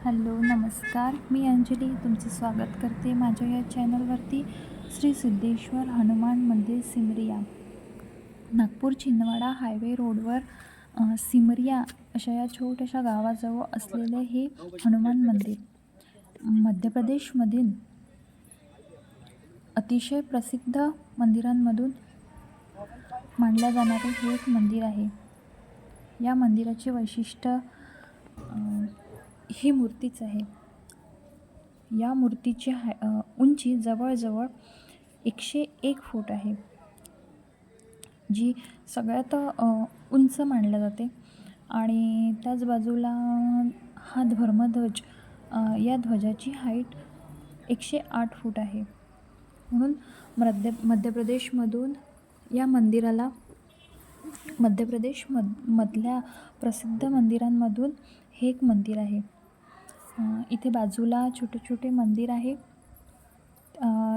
Hello नमस्कार, मी अंजली तुमचं स्वागत करते माझ्या या चॅनलवरती. श्री सिद्धेश्वर हनुमान मंदिर सिमरिया, नागपूर छिंदवाडा हायवे रोडवर सिमरिया अशा या छोट्याशा गावाजवळ असलेले हे हनुमान मंदिर मध्य प्रदेशमधील अतिशय प्रसिद्ध मंदिरांमधून मानल्या जाणारे हे एक मंदिर आहे. या मंदिराचे वैशिष्ट्य ही मूर्तीच आहे. या मूर्तीची उंची जवळजवळ 101 फूट आहे, जी सगळ्यात उंच मानल्या जाते. आणि त्याच बाजूला हा धर्मध्वज, या ध्वजाची हाईट 108 फूट आहे. म्हणून मध्य प्रदेशमधून या मंदिराला मधल्या प्रसिद्ध मंदिरांमधून हे एक मंदिर आहे. इथे बाजूला छोटे छोटे मंदिर आहे.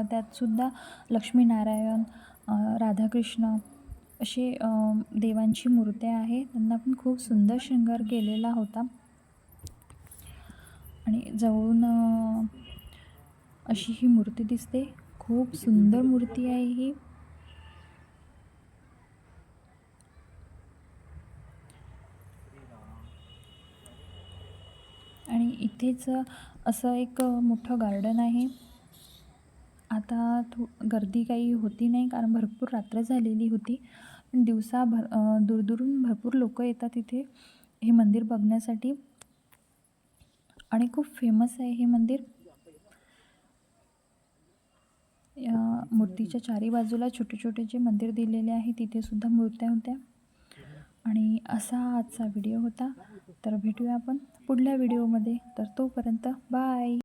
त्यातसुद्धा लक्ष्मीनारायण, राधाकृष्ण असे देवांची मूर्त्या आहे. त्यांना पण खूप सुंदर शृंगार केलेला होता. आणि जवळून अशी ही मूर्ती दिसते. खूप सुंदर मूर्ती आहे ही. आणि इथेच असं एक मोठं गार्डन आहे. आता गर्दी काही होती नाही, कारण भरपूर रात्र झालेली होती. पण दिवसा दूरदूरून भरपूर लोक येतात इथे हे मंदिर बघण्यासाठी. आणि खूप फेमस आहे हे मंदिर. या मूर्तीच्या चारी बाजूला छोटे छोटे जे मंदिर दिलेले आहे तिथे सुद्धा मूर्त्या होत्या. आणि असा आजचा व्हिडिओ होता. तर भेटूया आपण पुढल्या व्हिडिओमध्ये. तर तोपर्यंत बाय.